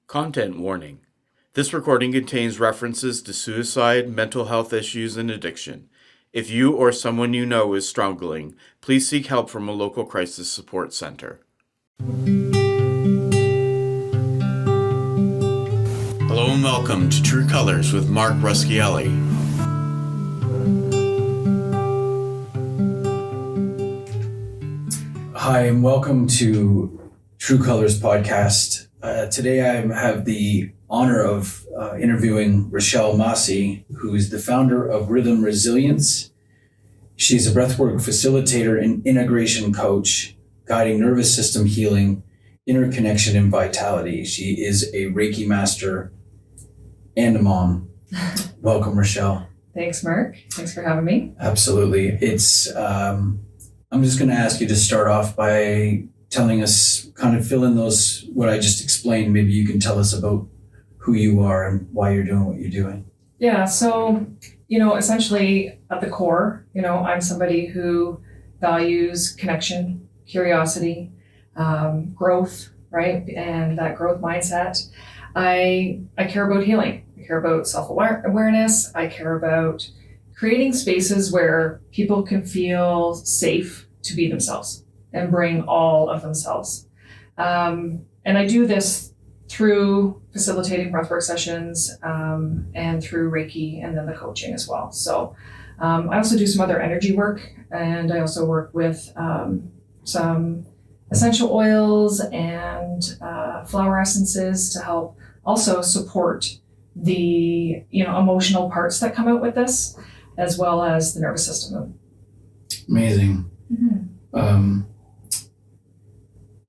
Content warning. This recording contains references to suicide, mental health issues, and addiction. If you or someone you know is struggling, please seek help from a local crisis support center. Hello and welcome to True Colors with Mark Ruschielli. Hi, and welcome to True Colors podcast. Today I have the honor of interviewing Richelle Masse, who is the founder of Rhythm Resilience. She's a breathwork facilitator and integration coach, guiding nervous system healing, interconnection, and vitality. She is a Reiki master and a mom. Welcome, Richelle. Thanks, Mark. Thanks for having me. Absolutely. I'm just going to ask you to start off by telling us, kind of fill in those, what I just explained. Maybe you can tell us about who you are and why you're doing what you're doing. Yeah, so, essentially at the core, I'm somebody who values connection, curiosity, growth, right? And that growth mindset. I care about healing. I care about self-awareness. I care about creating spaces where people can feel safe to be themselves and bring all of themselves. And I do this through facilitating breathwork sessions and through Reiki and then the coaching as well. So I also do some other energy work, and I also work with some essential oils and flower essences to help also support the emotional parts that come out with this, as well as the nervous system. Amazing. Mm-hmm.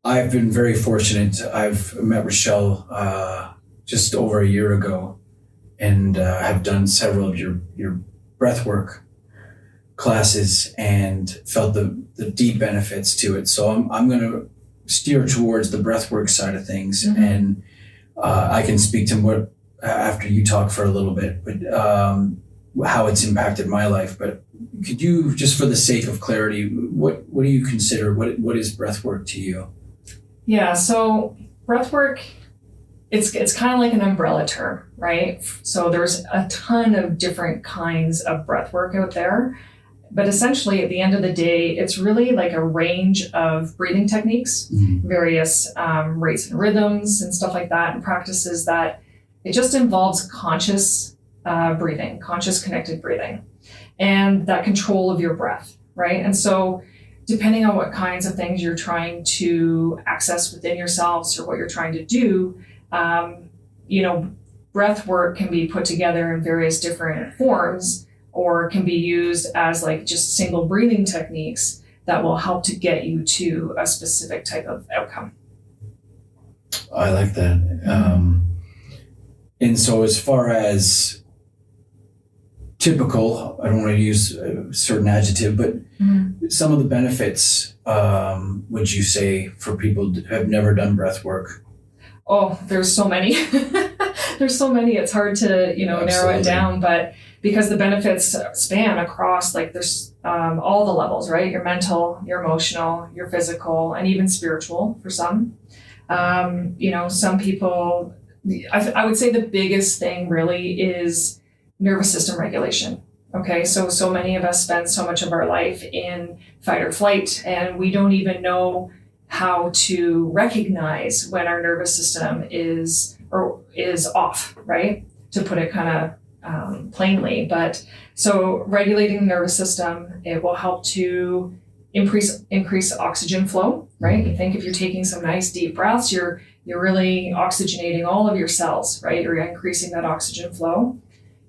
I've been very fortunate. I've met Richelle just over a year ago, and have done several of your breathwork classes and felt the deep benefits to it. So I'm going to steer towards the breathwork side of things, Mm-hmm. and I can speak to what after you talk for a little bit, but how it's impacted my life. But could you, just for the sake of clarity, what do you consider, what is breathwork to you? Yeah, so breathwork, it's kind of like an umbrella term, right? So there's a ton of different kinds of breathwork out there, but essentially at the end of the day, it's really like a range of breathing techniques, Mm-hmm. various rates and rhythms and stuff like that, and practices that it just involves conscious breathing, conscious connected breathing, and that control of your breath, right? And so depending on what kinds of things you're trying to access within yourselves or what you're trying to do, breath work can be put together in various different forms, or can be used as like just single breathing techniques that will help to get you to a specific type of outcome. I like that. And so as far as typical, I don't want to use a certain adjective, but some of the benefits, would you say, for people who have never done breath work? Oh, there's so many. There's so many. It's hard to, narrow it down, but because the benefits span across, there's all the levels, right? Your mental, your emotional, your physical, and even spiritual for some. Some people, I would say the biggest thing really is nervous system regulation. Okay, so many of us spend so much of our life in fight or flight, and we don't even know how to recognize when our nervous system is off, right? To put it kind of plainly. But so regulating the nervous system, it will help to increase oxygen flow, right? You think if you're taking some nice deep breaths, you're really oxygenating all of your cells, right? You're increasing that oxygen flow.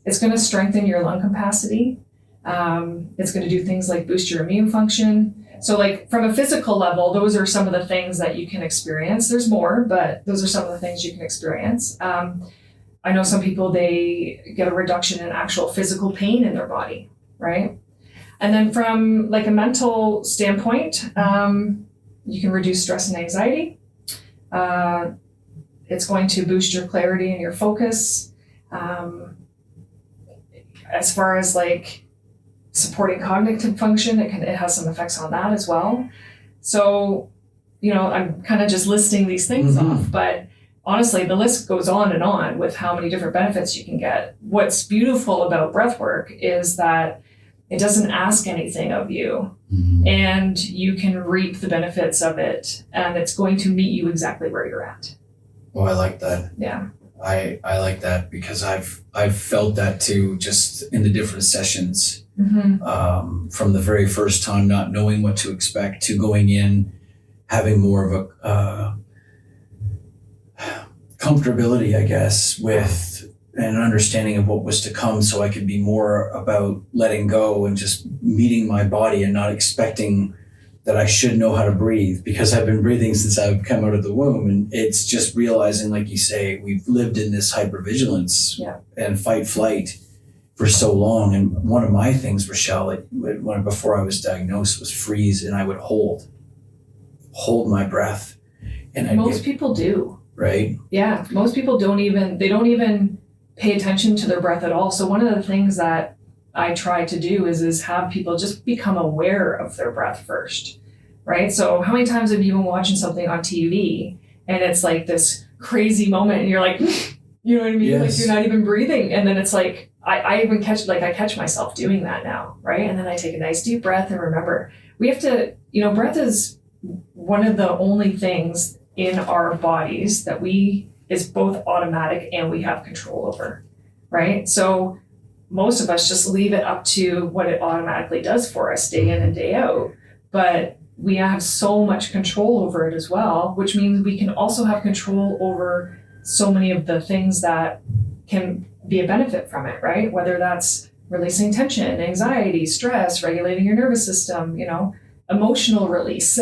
It's going to strengthen your lung capacity. It's going to do things like boost your immune function. So from a physical level, those are some of the things that you can experience. There's more, but those are some of the things you can experience. I know some people, they get a reduction in actual physical pain in their body, right? And then from a mental standpoint, you can reduce stress and anxiety. It's going to boost your clarity and your focus. As far as supporting cognitive function, it has some effects on that as well. So, I'm kind of just listing these things off, but honestly, the list goes on and on with how many different benefits you can get. What's beautiful about breath work is that it doesn't ask anything of you, and you can reap the benefits of it, and it's going to meet you exactly where you're at. Oh, I like that. Yeah. I like that because I've felt that too, just in the different sessions. From the very first time, not knowing what to expect, to going in, having more of a comfortability, I guess, with an understanding of what was to come, so I could be more about letting go and just meeting my body and not expecting that I should know how to breathe, because I've been breathing since I've come out of the womb. And it's just realizing, like you say, we've lived in this hypervigilance and fight flight for so long. And one of my things, Richelle, before I was diagnosed, was freeze, and I would hold my breath. And most people do. Right? Yeah. Most people don't even pay attention to their breath at all. So one of the things that I try to do is have people just become aware of their breath first, right? So how many times have you been watching something on TV and it's like this crazy moment and you're like, you know what I mean? Yes. Like you're not even breathing. And then it's like, I even catch myself doing that now, right? And then I take a nice deep breath and remember, we have to, breath is one of the only things in our bodies that is both automatic and we have control over, right? So most of us just leave it up to what it automatically does for us day in and day out. But we have so much control over it as well, which means we can also have control over so many of the things that can be a benefit from it, right? Whether that's releasing tension, anxiety, stress, regulating your nervous system, emotional release.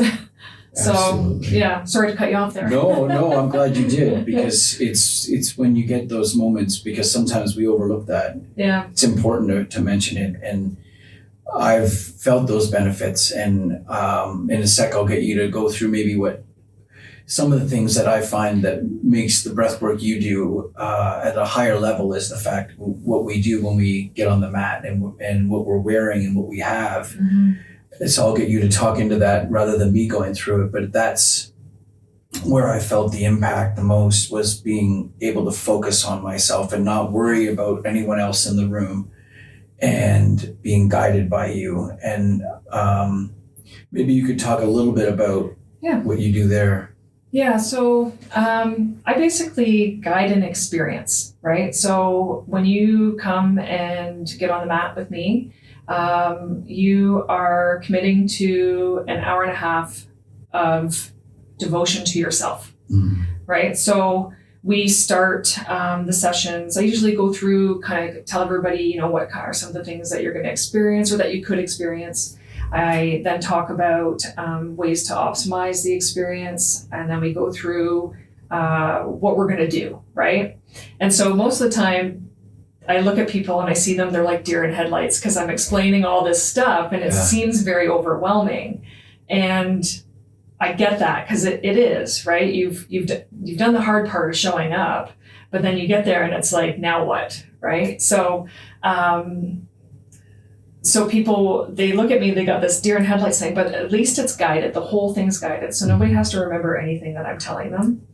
So, Absolutely. yeah, sorry to cut you off there. No, I'm glad you did, because it's when you get those moments, because sometimes we overlook that. Yeah. It's important to mention it. And I've felt those benefits. And in a sec, I'll get you to go through maybe what some of the things that I find that makes the breath work you do at a higher level is the fact what we do when we get on the mat and what we're wearing and what we have. Mm-hmm. So I'll get you to talk into that rather than me going through it. But that's where I felt the impact the most, was being able to focus on myself and not worry about anyone else in the room and being guided by you. And maybe you could talk a little bit about what you do there. Yeah, so I basically guide an experience, right? So when you come and get on the mat with me, you are committing to an hour and a half of devotion to yourself, right? So we start the sessions. I usually go through, kind of tell everybody, what are some of the things that you're going to experience or that you could experience. I then talk about ways to optimize the experience, and then we go through what we're going to do, right? And so most of the time, I look at people and I see them, they're like deer in headlights, because I'm explaining all this stuff and it seems very overwhelming. And I get that, because it is, right? You've done the hard part of showing up, but then you get there and it's like, now what, right? So people, they look at me, they got this deer in headlights thing, but at least it's guided. The whole thing's guided. So nobody has to remember anything that I'm telling them.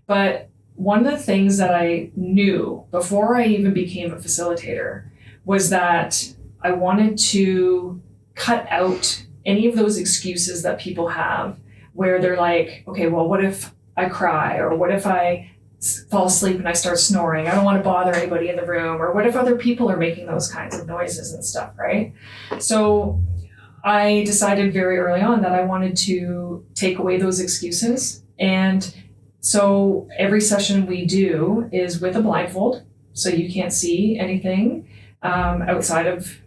But one of the things that I knew before I even became a facilitator was that I wanted to cut out any of those excuses that people have where they're like, okay, well, what if I cry? Or what if I fall asleep and I start snoring? I don't want to bother anybody in the room. Or what if other people are making those kinds of noises and stuff, right? So I decided very early on that I wanted to take away those excuses. And so every session we do is with a blindfold, so you can't see anything outside of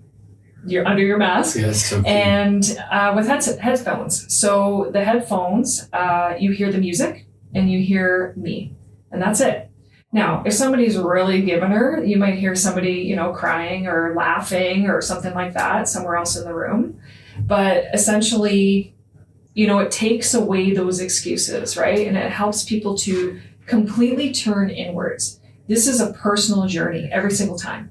under your mask. Yes, okay. And with headphones. So the headphones, you hear the music and you hear me, and that's it. Now, if somebody's really given her, you might hear somebody, crying or laughing or something like that somewhere else in the room. But essentially, it takes away those excuses, right? And it helps people to completely turn inwards. This is a personal journey every single time.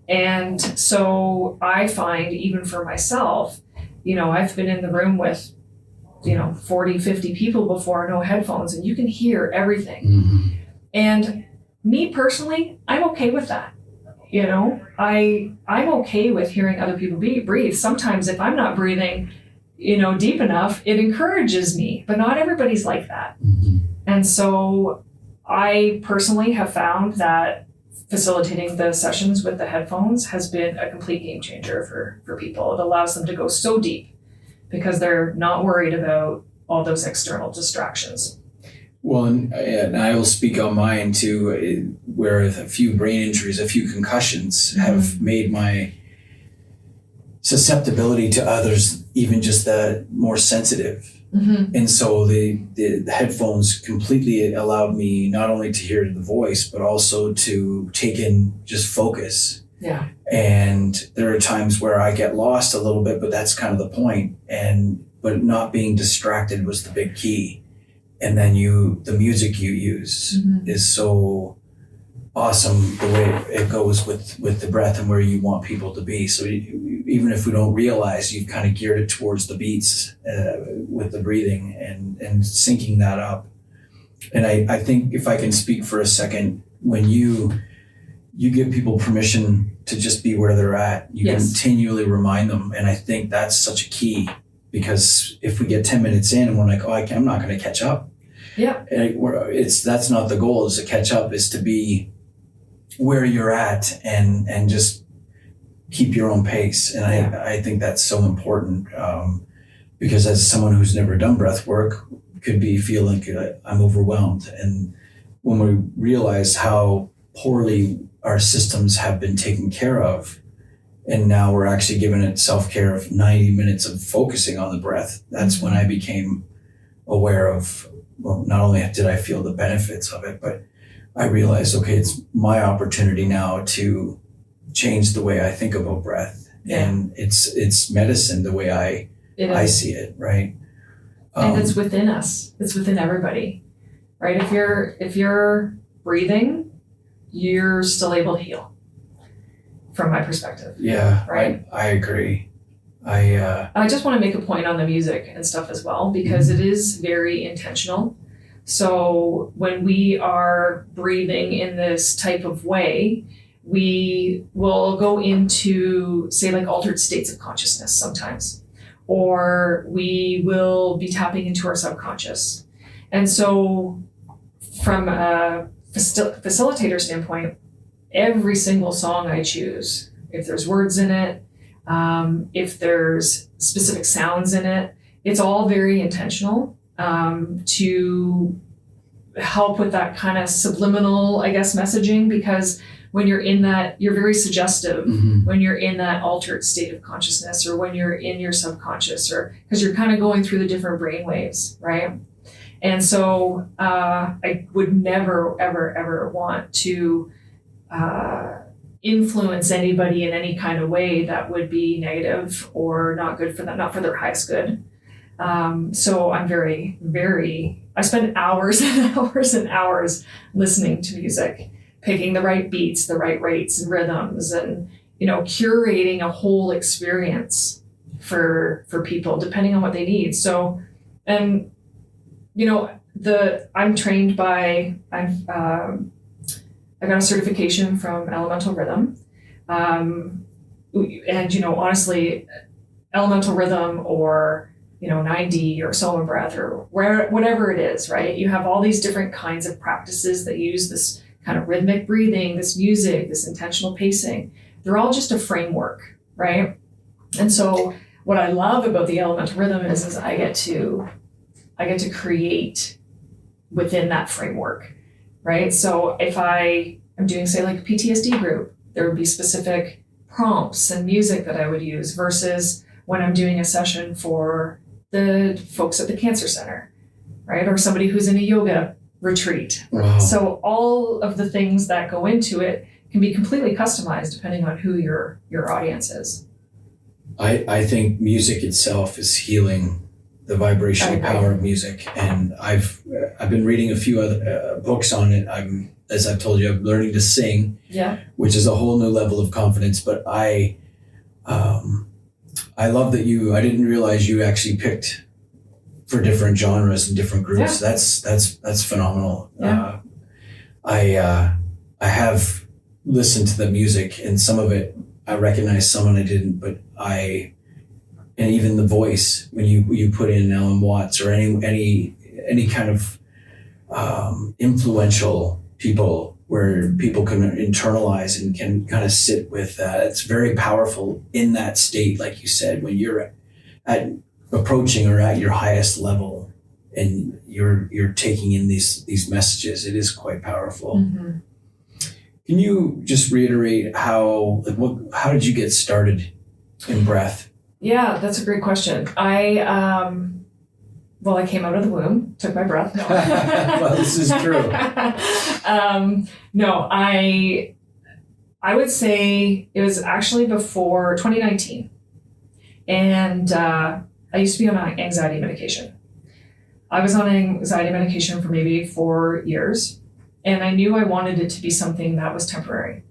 And so I find, even for myself, I've been in the room with, 40, 50 people before, no headphones, and you can hear everything. And me personally, I'm okay with that. You know, I'm okay with hearing other people breathe. Sometimes if I'm not breathing, you know, deep enough, it encourages me, but not everybody's like that. And so I personally have found that facilitating the sessions with the headphones has been a complete game changer for people. It allows them to go so deep because they're not worried about all those external distractions. Well, and I will speak on mine too, where a few brain injuries, a few concussions have made my susceptibility to others even just that more sensitive. And so the headphones completely allowed me not only to hear the voice, but also to take in just focus. Yeah. And there are times where I get lost a little bit, but that's kind of the point. But not being distracted was the big key. And then the music you use is so awesome, the way it goes with the breath and where you want people to be. So even if we don't realize, you've kind of geared it towards the beats with the breathing and syncing that up. And I think if I can speak for a second, when you give people permission to just be where they're at, you continually remind them. And I think that's such a key, because if we get 10 minutes in and we're like, I'm not going to catch up. Yeah. That's not the goal, is to catch up, is to be where you're at and just keep your own pace. And I think that's so important, because as someone who's never done breath work, could be feeling I'm overwhelmed. And when we realize how poorly our systems have been taken care of, and now we're actually giving it self-care of 90 minutes of focusing on the breath, that's when I became aware of, well, not only did I feel the benefits of it, but I realized, okay, it's my opportunity now to change the way I think about breath. And it's medicine the way I see it, right? And it's within us. It's within everybody, right? If you're breathing, you're still able to heal, from my perspective. Yeah, right. I agree. I just want to make a point on the music and stuff as well, because it is very intentional. So when we are breathing in this type of way, we will go into, say, like altered states of consciousness sometimes, or we will be tapping into our subconscious. And so from a facilitator standpoint, every single song I choose, if there's words in it, if there's specific sounds in it, it's all very intentional to help with that kind of subliminal, I guess, messaging, because when you're in that, you're very suggestive when you're in that altered state of consciousness, or when you're in your subconscious, or because you're kind of going through the different brain waves, right? And so I would never, ever, ever want to influence anybody in any kind of way that would be negative or not good for them, not for their highest good. So I'm very, very, I spend hours and hours and hours listening to music, picking the right beats, the right rates and rhythms, and, you know, curating a whole experience for people depending on what they need. So, and, you know, I'm trained by, I got a certification from Elemental Rhythm. And, you know, honestly, Elemental Rhythm, or, you know, 9D or Soma Breath, or whatever it is, right? You have all these different kinds of practices that use this kind of rhythmic breathing, this music, this intentional pacing. They're all just a framework, right? And so what I love about the Elemental Rhythm is I get to create within that framework, right? So if I am doing, say, like a PTSD group, there would be specific prompts and music that I would use, versus when I'm doing a session for the folks at the cancer center, right? Or somebody who's in a yoga retreat. Wow. So all of the things that go into it can be completely customized depending on who your audience is. I think music itself is healing, the vibrational power of music. And I've been reading a few other books on it. As I've told you, I'm learning to sing, which is a whole new level of confidence. But I love that I didn't realize you actually picked for different genres and different groups. That's phenomenal. Yeah. I have listened to the music, and some of it I recognize, some I didn't, but and even the voice, when you put in Alan Watts or any kind of influential people where people can internalize and can kind of sit with that. It's very powerful in that state, like you said, when you're at approaching or at your highest level and you're taking in these messages. It is quite powerful. Mm-hmm. Can you just reiterate how did you get started in breath? Yeah, that's a great question. I came out of the womb, took my breath. No. Well, this is true. No, I would say it was actually before 2019. And I used to be on anxiety medication. I was on anxiety medication for maybe 4 years, and I knew I wanted it to be something that was temporary.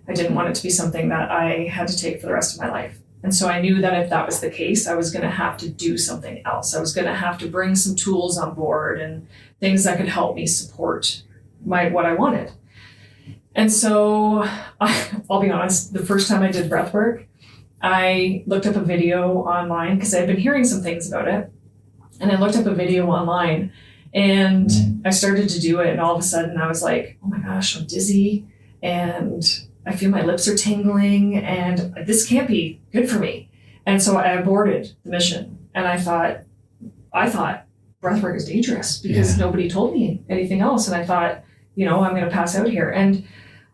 I didn't want it to be something that I had to take for the rest of my life. And so I knew that if that was the case, I was going to have to do something else. I was going to have to bring some tools on board and things that could help me support what I wanted. And so I'll be honest, the first time I did breath work, I looked up a video online because I'd been hearing some things about it. And I looked up a video online and I started to do it. And all of a sudden I was like, oh my gosh, I'm dizzy and I feel my lips are tingling and this can't be good for me. And so I aborted the mission. And I thought breathwork is dangerous because nobody told me anything else. And I thought, I'm going to pass out here. And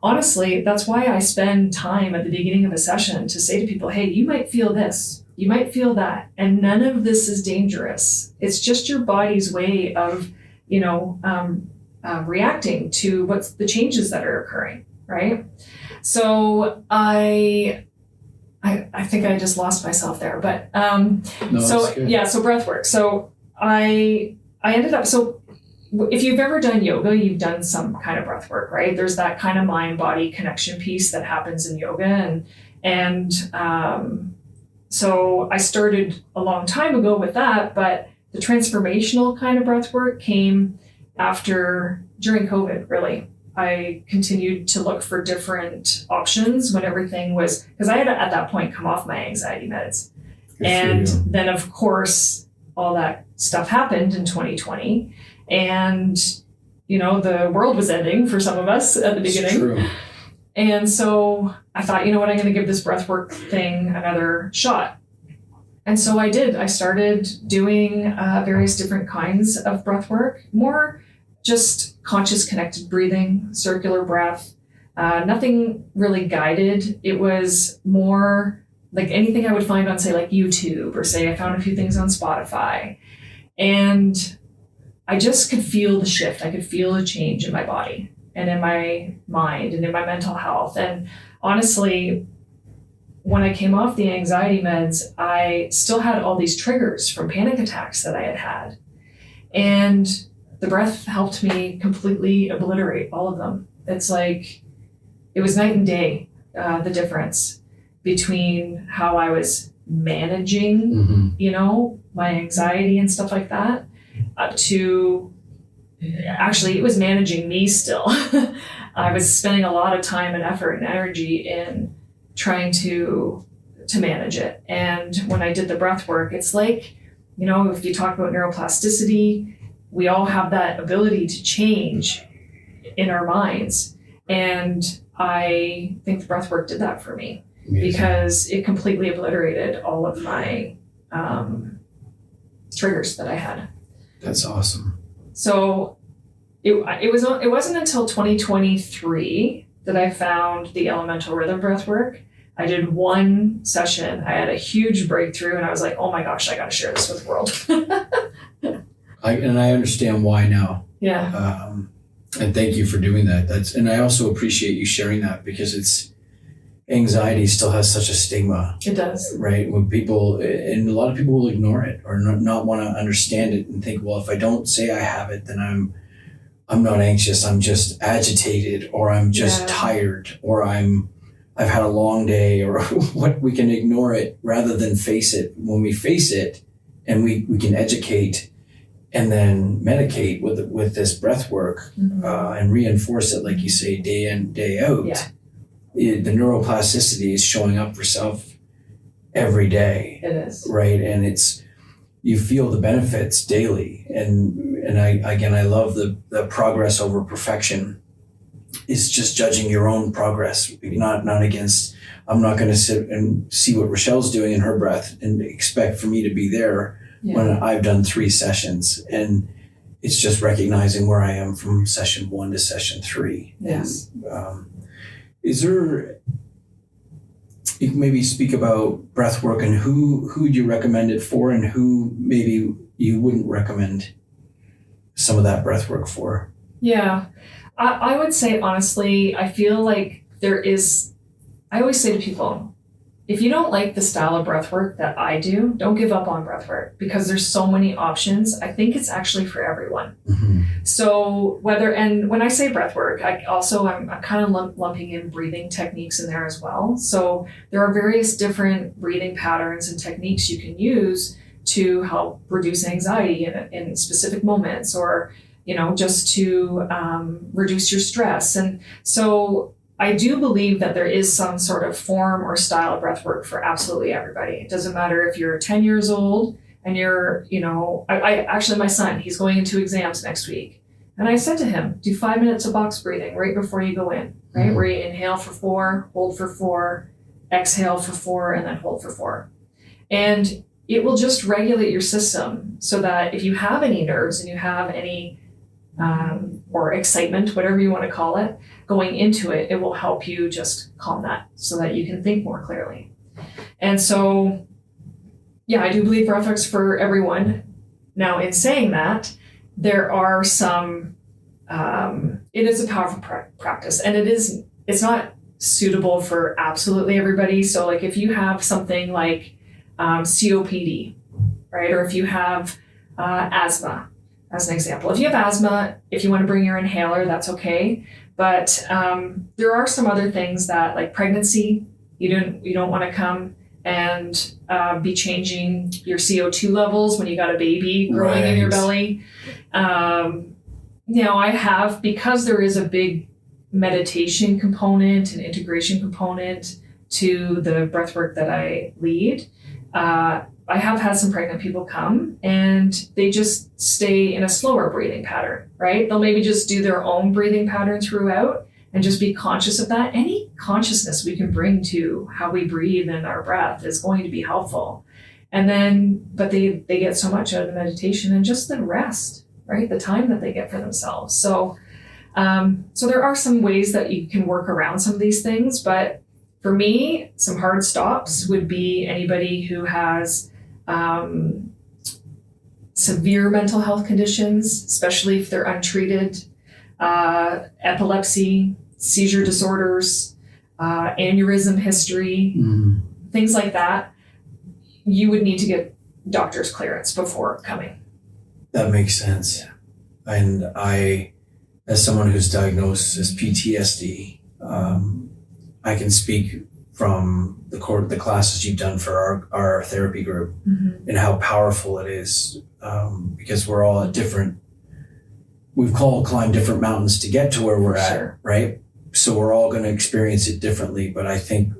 honestly, that's why I spend time at the beginning of a session to say to people, hey, you might feel this, you might feel that, and none of this is dangerous. It's just your body's way of, reacting to what's the changes that are occurring, right? So I think I just lost myself there, but so breath work. So I ended up, so if you've ever done yoga, you've done some kind of breath work, right? There's that kind of mind-body connection piece that happens in yoga. And so I started a long time ago with that, but the transformational kind of breath work came during COVID, really. I continued to look for different options when everything was, because I had at that point come off my anxiety meds. And then of course, all that stuff happened in 2020 and, the world was ending for some of us at the beginning. True. And so I thought, I'm going to give this breathwork thing another shot. And so I did. I started doing various different kinds of breathwork, more just conscious connected breathing, circular breath, nothing really guided. It was more like anything I would find on, say, like YouTube, or say I found a few things on Spotify. And I just could feel the shift. I could feel a change in my body and in my mind and in my mental health. And honestly, when I came off the anxiety meds, I still had all these triggers from panic attacks that I had had. And the breath helped me completely obliterate all of them. It's like, it was night and day, the difference between how I was managing, my anxiety and stuff like that, up to, actually, it was managing me still. I was spending a lot of time and effort and energy in trying to manage it. And when I did the breath work, it's like, if you talk about neuroplasticity, we all have that ability to change in our minds. And I think the breath work did that for me. Amazing. Because it completely obliterated all of my triggers that I had. That's awesome. So it wasn't until 2023 that I found the elemental rhythm breath work. I did one session. I had a huge breakthrough and I was like, oh my gosh, I got to share this with the world. I understand why now. Yeah. And thank you for doing that. And I also appreciate you sharing that because anxiety still has such a stigma. It does. Right? When and a lot of people will ignore it or not want to understand it and think, well, if I don't say I have it, then I'm not anxious. I'm just agitated, or I'm just tired, or I've had a long day, or what. We can ignore it rather than face it. When we face it and we can educate and then medicate with this breath work and reinforce it, like you say, day in, day out, the neuroplasticity is showing up for self every day. It is. Right. And you feel the benefits daily. And I love the progress over perfection. Is just judging your own progress, not against. I'm not going to sit and see what Richelle's doing in her breath and expect for me to be there when I've done 3 sessions. And it's just recognizing where I am from session 1 to session 3. Yes. And, is there, you can maybe speak about breath work and who you recommend it for and who maybe you wouldn't recommend some of that breath work for? Yeah. I would say, honestly, I feel like I always say to people, if you don't like the style of breath work that I do, don't give up on breath work because there's so many options. I think it's actually for everyone. Mm-hmm. So when I say breath work, I'm kind of lumping in breathing techniques in there as well. So there are various different breathing patterns and techniques you can use to help reduce anxiety in specific moments, or just to reduce your stress. And so I do believe that there is some sort of form or style of breath work for absolutely everybody. It doesn't matter if you're 10 years old and you're, actually my son, he's going into exams next week. And I said to him, do 5 minutes of box breathing right before you go in, right? Mm-hmm. Where you inhale for 4, hold for 4, exhale for 4, and then hold for 4. And it will just regulate your system so that if you have any nerves and you have any or excitement, whatever you want to call it, going into it, it will help you just calm that so that you can think more clearly. And so, I do believe breathwork's for everyone. Now, in saying that, there are some, it is a powerful practice, and it's not suitable for absolutely everybody. So like if you have something like COPD, right? Or if you have asthma, as an example. If you have asthma, if you want to bring your inhaler, that's okay. But there are some other things that, like pregnancy, you don't want to come and be changing your CO2 levels when you got a baby growing in your belly. I have, because there is a big meditation component and integration component to the breathwork that I lead, I have had some pregnant people come and they just stay in a slower breathing pattern, right? They'll maybe just do their own breathing pattern throughout and just be conscious of that. Any consciousness we can bring to how we breathe and our breath is going to be helpful. And then, but they get so much out of the meditation and just the rest, right? The time that they get for themselves. So there are some ways that you can work around some of these things, but for me, some hard stops would be anybody who has severe mental health conditions, especially if they're untreated, epilepsy, seizure disorders, aneurysm history, things like that. You would need to get doctor's clearance before coming. That makes sense. Yeah. And I, as someone who's diagnosed as PTSD, I can speak from the classes you've done for our therapy group and how powerful it is, because we're all at we've all climbed different mountains to get to where we're at, right? So we're all going to experience it differently. But I think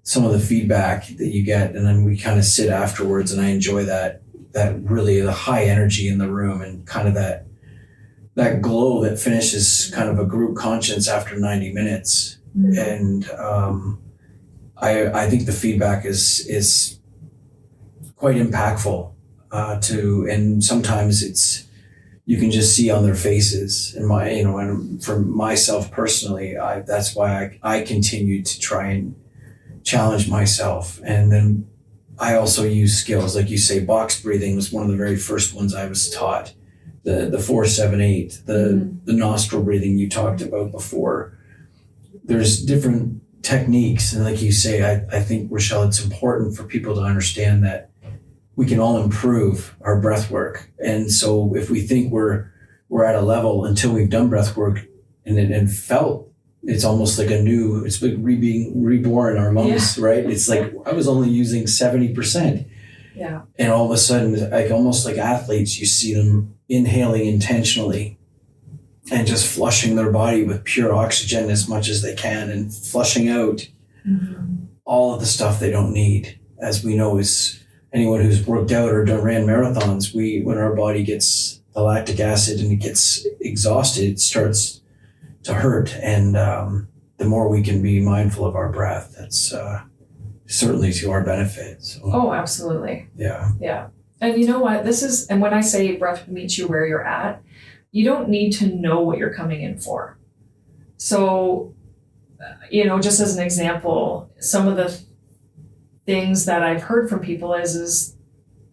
some of the feedback that you get, and then we kind of sit afterwards, and I enjoy that really the high energy in the room and kind of that glow that finishes kind of a group conscience after 90 minutes. And I think the feedback is quite impactful and sometimes you can just see on their faces. And and for myself personally, that's why I continue to try and challenge myself. And then I also use skills, like you say, box breathing was one of the very first ones I was taught. The 4-7-8, the nostril breathing you talked about before. There's different techniques, and like you say, I think, Richelle, it's important for people to understand that we can all improve our breath work. And so if we think we're at a level until we've done breath work and felt it's almost like it's like being reborn, our lungs, right? It's like I was only using 70%. Yeah. And all of a sudden, like almost like athletes, you see them inhaling intentionally and just flushing their body with pure oxygen as much as they can and flushing out all of the stuff they don't need. As we know, is anyone who's worked out or ran marathons, when our body gets the lactic acid and it gets exhausted, it starts to hurt. And the more we can be mindful of our breath, that's certainly to our benefit. So, Oh, absolutely. yeah. Yeah. And you know what? And when I say breath meets you where you're at, you don't need to know what you're coming in for. So, just as an example, some of the things that I've heard from people is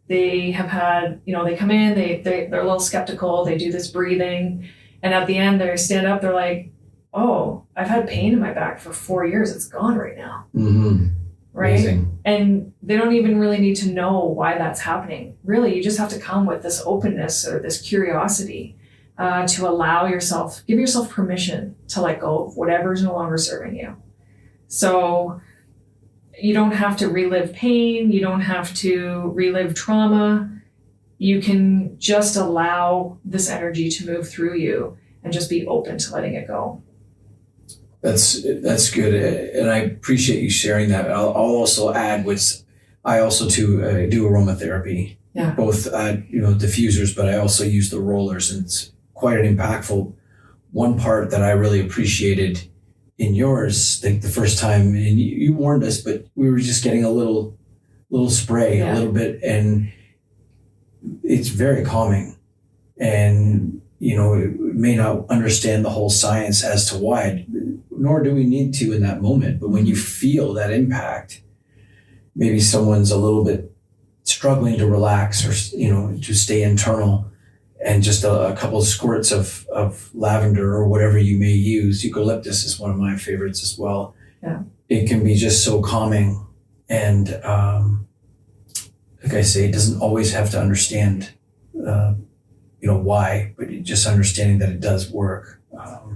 they have had, they come in, they're a little skeptical, they do this breathing, and at the end they stand up, they're like, oh, I've had pain in my back for 4 years, it's gone right now. Mm-hmm. Right? Amazing. And they don't even really need to know why that's happening. Really, you just have to come with this openness or this curiosity to give yourself permission to let go of whatever is no longer serving you. So you don't have to relive pain. You don't have to relive trauma. You can just allow this energy to move through you and just be open to letting it go. That's good, and I appreciate you sharing that. I'll also add, I also too do aromatherapy. Yeah. Both diffusers, but I also use the rollers, and it's quite an impactful. One part that I really appreciated in yours, the first time, and you warned us, but we were just getting a little spray, a little bit, and it's very calming. And may not understand the whole science as to why, nor do we need to in that moment. But when you feel that impact, maybe someone's a little bit struggling to relax or to stay internal, and just a couple of squirts of lavender or whatever you may use. Eucalyptus is one of my favorites as well. Yeah. It can be just so calming. And like I say, it doesn't always have to understand why, but just understanding that it does work.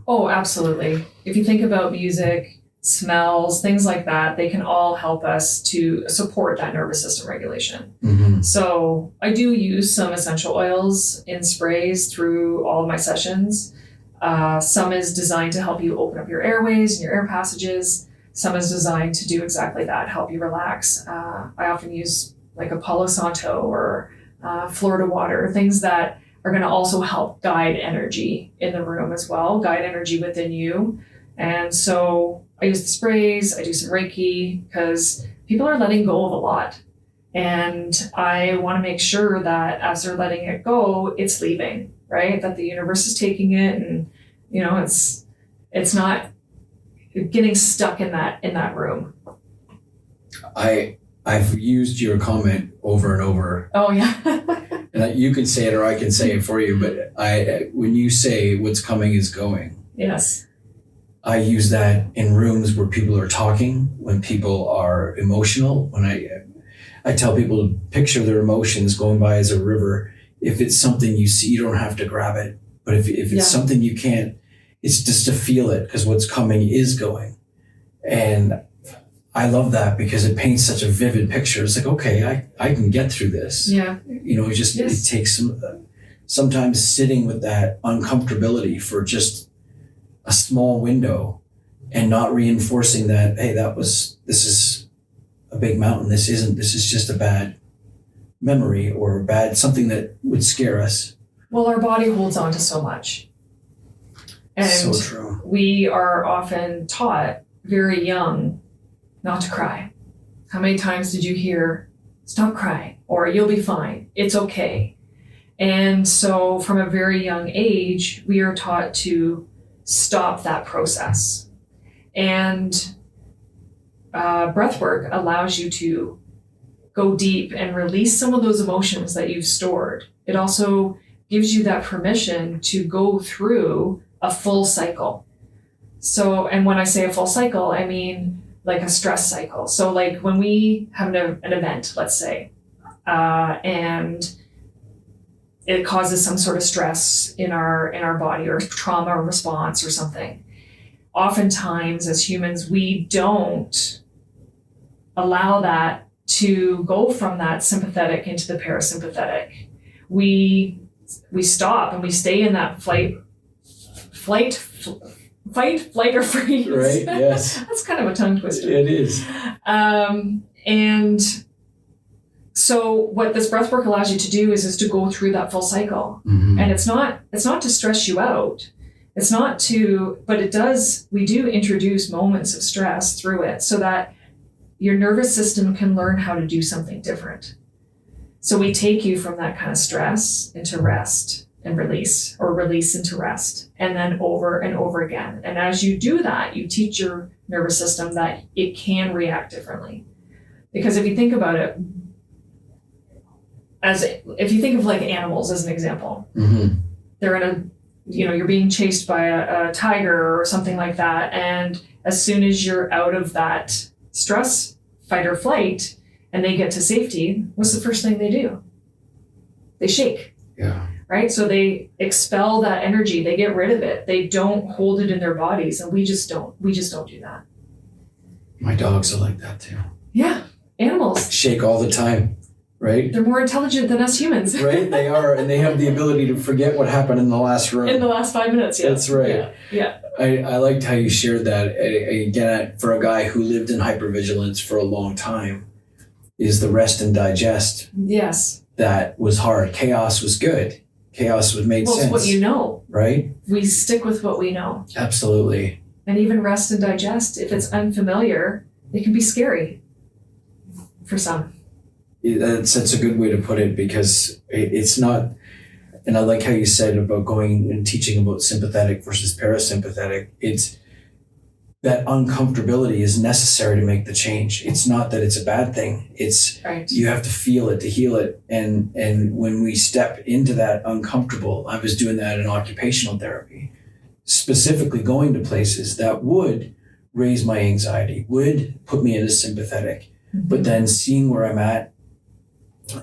Oh, absolutely. If you think about music, smells, things like that, they can all help us to support that nervous system regulation. Mm-hmm. So I do use some essential oils in sprays through all of my sessions. Some is designed to help you open up your airways and your air passages. Some is designed to do exactly that, help you relax. I often use like a Palo Santo or Florida water, things that are going to also help guide energy in the room as well, guide energy within you. And so I use the sprays, I do some Reiki, because people are letting go of a lot. And I want to make sure that as they're letting it go, it's leaving, right? That the universe is taking it, and it's not getting stuck in that room. I've used your comment over and over. Oh yeah. And you can say it or I can say it for you, but when you say what's coming is going. Yes. I use that in rooms where people are talking, when people are emotional, when I tell people to picture their emotions going by as a river. If it's something you see, you don't have to grab it. But if it's something you can't, it's just to feel it, because what's coming is going. And I love that because it paints such a vivid picture. It's like, okay, I can get through this. Yeah. It takes sometimes sitting with that uncomfortability for just a small window and not reinforcing that, hey, this is a big mountain. This is just a bad memory or something that would scare us. Well, our body holds on to so much. And so true. We are often taught very young not to cry. How many times did you hear, stop crying, or you'll be fine, it's okay? And so from a very young age, we are taught to stop that process. And breath work allows you to go deep and release some of those emotions that you've stored. It also gives you that permission to go through a full cycle. So, and when I say a full cycle, I mean like a stress cycle. So like when we have an event, let's say, and it causes some sort of stress in our body or trauma response or something. Oftentimes as humans, we don't allow that to go from that sympathetic into the parasympathetic. We stop and we stay in that fight, flight, or freeze. Right. Yes. That's kind of a tongue twister. It is. And so what this breath work allows you to do is to go through that full cycle. Mm-hmm. And it's not to stress you out. It's not to, but it does, we do introduce moments of stress through it so that your nervous system can learn how to do something different. So we take you from that kind of stress into rest and release, or release into rest, and then over and over again. And as you do that, you teach your nervous system that it can react differently. Because if you think about it, if you think of like animals as an example, Mm-hmm. they're in a, you're being chased by a tiger or something like that. And as soon as you're out of that stress, fight or flight, and they get to safety, what's the first thing they do? They shake. Yeah. Right? So they expel that energy. They get rid of it. They don't hold it in their bodies. And we just don't do that. My dogs are like that too. Yeah. Animals. Shake all the time, right? They're more intelligent than us humans. Right? They are, and they have the ability to forget what happened in the last room. In the last 5 minutes, yeah. That's right. Yeah. I liked how you shared that. Again, for a guy who lived in hypervigilance for a long time, is the rest and digest. Yes. That was hard. Chaos was good. Chaos would make sense. Well, it's what you know. Right? We stick with what we know. Absolutely. And even rest and digest, if it's unfamiliar, it can be scary for some. That's a good way to put it, because it's not, and I like how you said about going and teaching about sympathetic versus parasympathetic. It's that uncomfortability is necessary to make the change. It's not that it's a bad thing. It's right. You have to feel it to heal it. And when we step into that uncomfortable, I was doing that in occupational therapy, specifically going to places that would raise my anxiety, would put me into sympathetic, Mm-hmm. but then seeing where I'm at,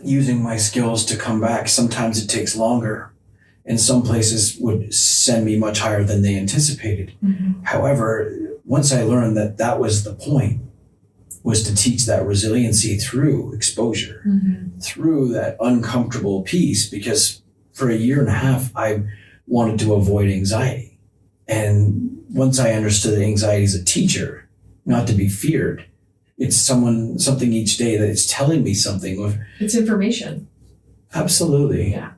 using my skills to come back. Sometimes it takes longer, and some places would send me much higher than they anticipated. Mm-hmm. However, once I learned that was the point, was to teach that resiliency through exposure, Mm-hmm. through that uncomfortable piece, because for a year and a half, I wanted to avoid anxiety. And once I understood that anxiety is a teacher, not to be feared, it's something each day that is telling me something. It's information. Absolutely. Yeah.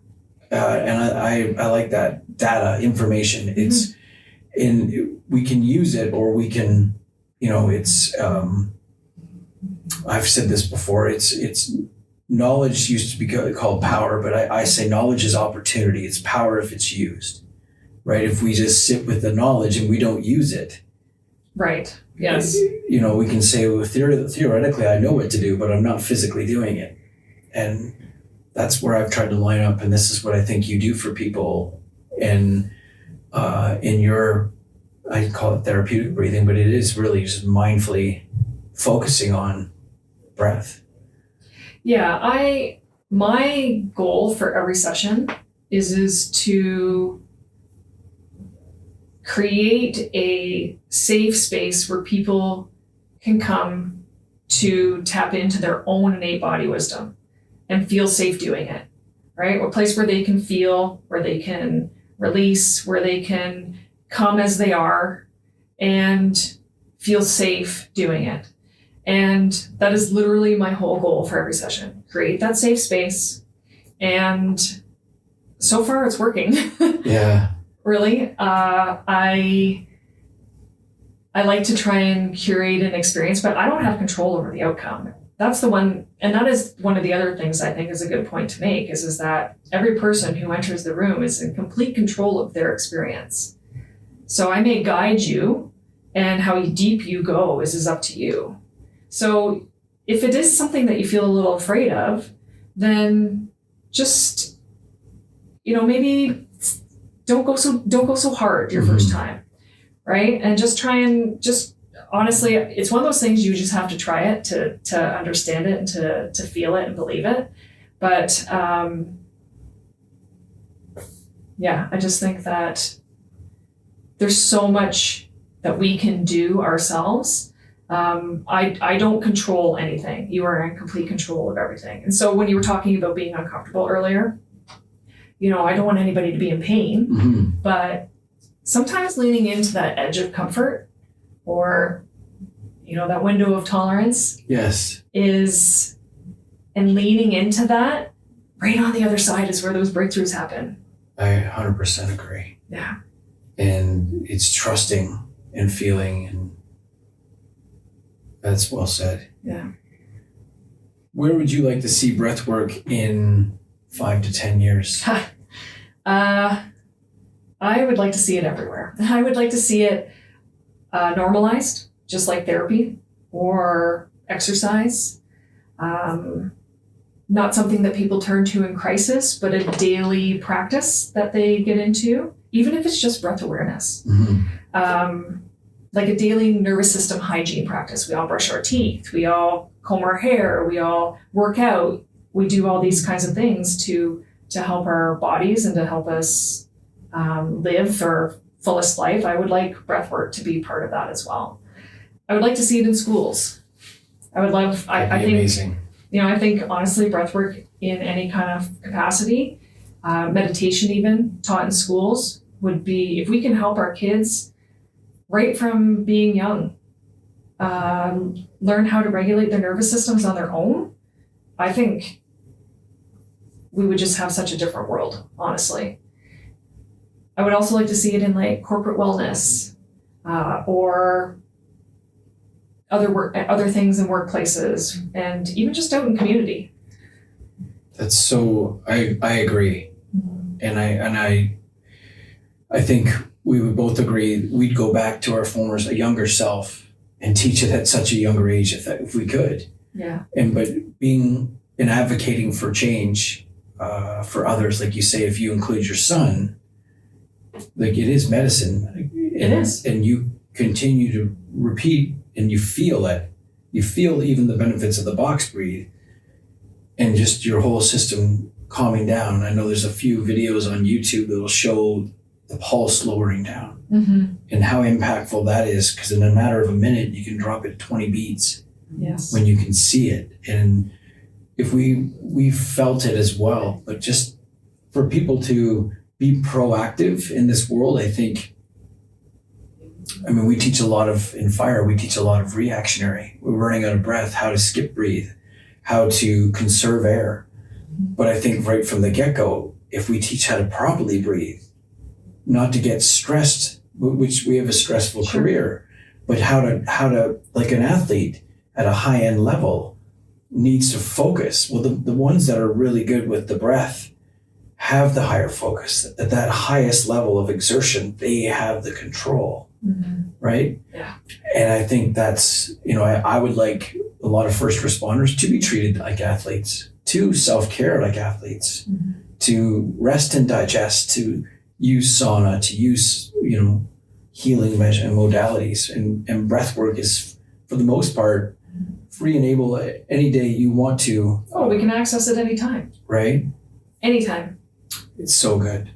And I like that data, information. It's we can use it, or we can, it's, I've said this before, it's knowledge used to be called power, but I say knowledge is opportunity. It's power if it's used, right? If we just sit with the knowledge and we don't use it. Right. Yes. We can say, well, theoretically, I know what to do, but I'm not physically doing it. And that's where I've tried to line up. And this is what I think you do for people in your, I call it therapeutic breathing, but it is really just mindfully focusing on breath. Yeah. My goal for every session is to create a safe space where people can come to tap into their own innate body wisdom and feel safe doing it, right? A place where they can feel, where they can release, where they can come as they are and feel safe doing it. And that is literally my whole goal for every session. Create that safe space. And so far it's working. Yeah. Really. I like to try and curate an experience, but I don't have control over the outcome. That's the one, and that is one of the other things I think is a good point to make is that every person who enters the room is in complete control of their experience. So I may guide you, and how deep you go is up to you. So if it is something that you feel a little afraid of, then just, maybe don't go so hard your first time, right? And just try and honestly, it's one of those things you just have to try it to understand it and to feel it and believe it. But I just think that there's so much that we can do ourselves I don't control anything. You are in complete control of everything. And so when you were talking about being uncomfortable earlier, I don't want anybody to be in pain, but sometimes leaning into that edge of comfort or, that window of tolerance Yes. and leaning into that, right on the other side is where those breakthroughs happen. I 100% agree. Yeah. And it's trusting and feeling, and that's well said. Yeah. Where would you like to see breath work in 5 to 10 years? I would like to see it everywhere. I would like to see it normalized, just like therapy or exercise. Not something that people turn to in crisis, but a daily practice that they get into, even if it's just breath awareness. Like a daily nervous system hygiene practice. We all brush our teeth, we all comb our hair, we all work out. We do all these kinds of things to help our bodies and to help us live our fullest life. I would like breath work to be part of that as well. I would like to see it in schools. I would love, I think, amazing. I think honestly, breath work in any kind of capacity, meditation even taught in schools would be, if we can help our kids right from being young, learn how to regulate their nervous systems on their own, I think we would just have such a different world, honestly. I would also like to see it in like corporate wellness, or other things in workplaces, and even just out in community. That's so, I agree. And I think we would both agree we'd go back to our a younger self and teach it at such a younger age if we could. Yeah. But being and advocating for change for others, like you say, if you include your son, like it is medicine. It is. And you continue to repeat and you feel it. You feel even the benefits of the box breathe and just your whole system calming down. I know there's a few videos on YouTube that will show the pulse lowering down and how impactful that is, because in a matter of a minute you can drop it 20 beats. Yes. When you can see it. And if we felt it as well, but just for people to be proactive in this world, I think, we teach a lot of, in fire, we teach a lot of reactionary. We're running out of breath, how to skip breathe, how to conserve air. But I think right from the get-go, if we teach how to properly breathe, not to get stressed, which we have a stressful career, but how to, like an athlete at a high-end level needs to focus. Well, the ones that are really good with the breath have the higher focus. At that highest level of exertion, they have the control, right? Yeah. And I think that's, I would like a lot of first responders to be treated like athletes, to self-care like athletes, to rest and digest, to use sauna, to use, healing modalities. And breath work is, for the most part, free and able any day you want to. Oh, we can access it anytime. Right? Anytime. It's so good.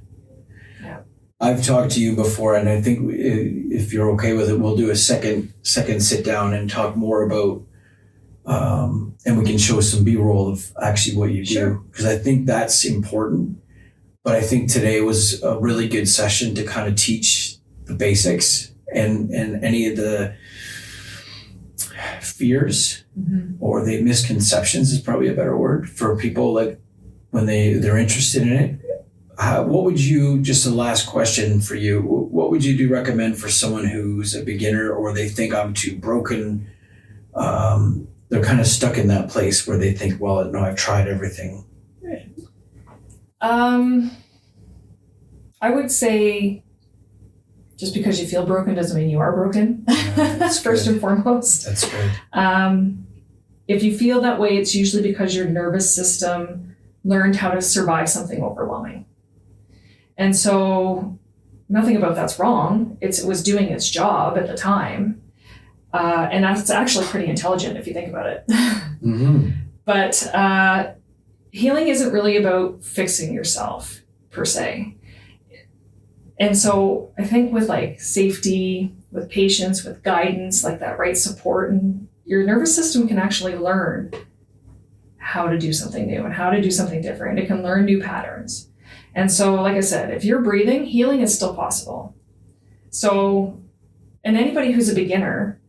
Yeah. I've talked to you before, and I think if you're okay with it, we'll do a second sit down and talk more about, and we can show some B-roll of actually what you do, because I think that's important. But I think today was a really good session to kind of teach the basics and any of the fears or the misconceptions is probably a better word for people, like when they're interested in it. What would you, just a last question for you, what would you recommend for someone who's a beginner, or they think I'm too broken? They're kind of stuck in that place where they think, well, no, I've tried everything. I would say, just because you feel broken doesn't mean you are broken. That's first and foremost. That's good. If you feel that way, it's usually because your nervous system learned how to survive something overwhelming. And so nothing about that's wrong. It was doing its job at the time. And that's actually pretty intelligent if you think about it. But healing isn't really about fixing yourself per se. And so I think with like safety, with patience, with guidance, like that right support, and your nervous system can actually learn how to do something new and how to do something different. It can learn new patterns. And so, like I said, if you're breathing, healing is still possible. So, and anybody who's a beginner,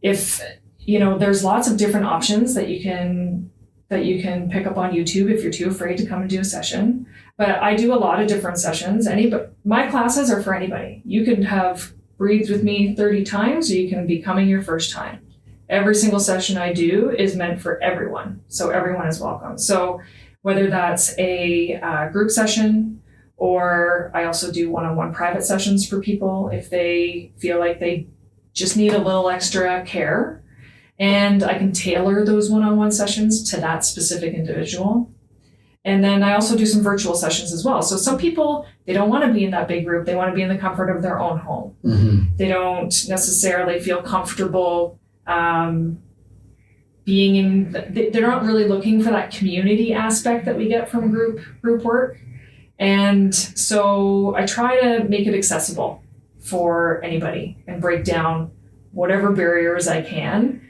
if, there's lots of different options that you can pick up on YouTube if you're too afraid to come and do a session. But I do a lot of different sessions. My classes are for anybody. You can have breathed with me 30 times, or you can be coming your first time. Every single session I do is meant for everyone. So everyone is welcome. So whether that's a group session, or I also do one-on-one private sessions for people if they feel like they just need a little extra care. And I can tailor those one-on-one sessions to that specific individual. And then I also do some virtual sessions as well. So some people, they don't want to be in that big group. They want to be in the comfort of their own home. Mm-hmm. They don't necessarily feel comfortable being in, they're not really looking for that community aspect that we get from group work. And so I try to make it accessible for anybody and break down whatever barriers I can,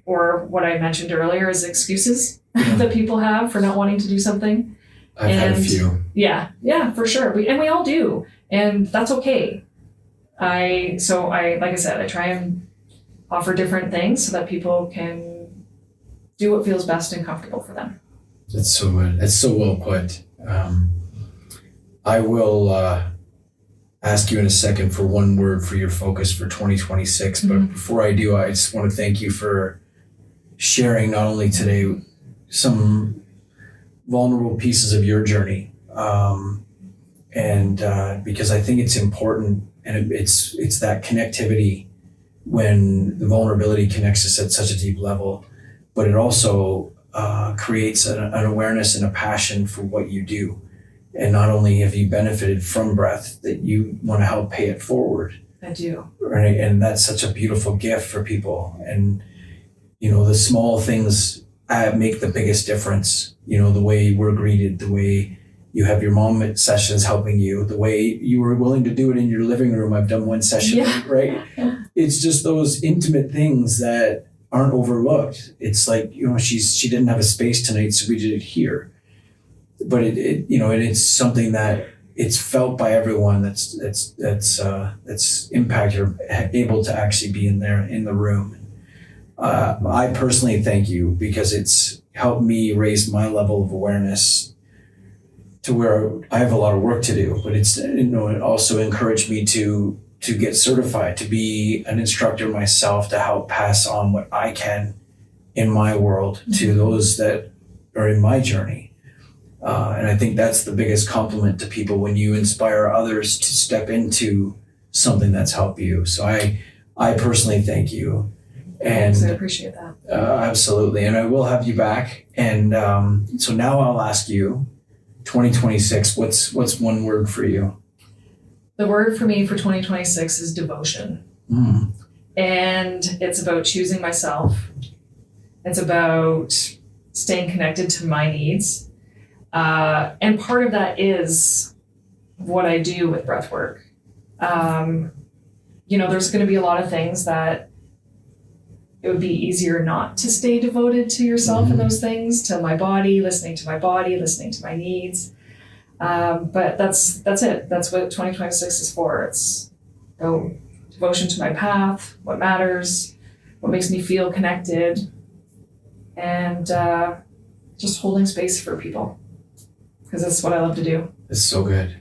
or what I mentioned earlier is excuses that people have for not wanting to do something. I've had a few. Yeah, for sure. We all do. And that's okay. Like I said, I try and offer different things so that people can do what feels best and comfortable for them. That's so good. That's so well put. I will ask you in a second for one word for your focus for 2026. But before I do, I just want to thank you for sharing not only today some vulnerable pieces of your journey, and because I think it's important, and it's that connectivity when the vulnerability connects us at such a deep level, but it also creates an awareness and a passion for what you do. And not only have you benefited from breath, that you want to help pay it forward. I do. Right. And that's such a beautiful gift for people. And, the small things make the biggest difference. The way we're greeted, the way you have your mom sessions helping you, the way you were willing to do it in your living room. I've done one session, right? It's just those intimate things that aren't overlooked. It's like, she didn't have a space tonight, so we did it here. But it's something that it's felt by everyone that's impacted or able to actually be in the room. I personally thank you because it's helped me raise my level of awareness to where I have a lot of work to do, but it's, it also encouraged me to get certified, to be an instructor myself, to help pass on what I can in my world to those that are in my journey. And I think that's the biggest compliment to people, when you inspire others to step into something that's helped you. So I personally thank you. And I appreciate that. Absolutely. And I will have you back. And so now I'll ask you, 2026, what's one word for you? The word for me for 2026 is devotion. And it's about choosing myself. It's about staying connected to my needs. And part of that is what I do with breath work. There's going to be a lot of things that it would be easier not to stay devoted to yourself in those things, to my body, listening to my needs. But that's it. That's what 2026 is for. It's devotion to my path, what matters, what makes me feel connected, and just holding space for people. Because that's what I love to do. It's so good.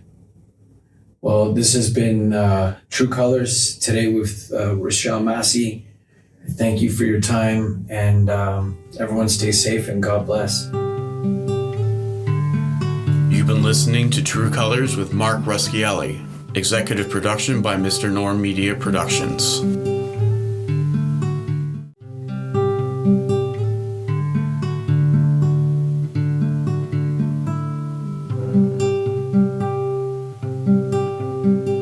Well, this has been True Colors today with Richelle Masse. Thank you for your time, and everyone stay safe and God bless. You've been listening to True Colors with Mark Ruscielli. Executive production by Mr. Norm Media Productions.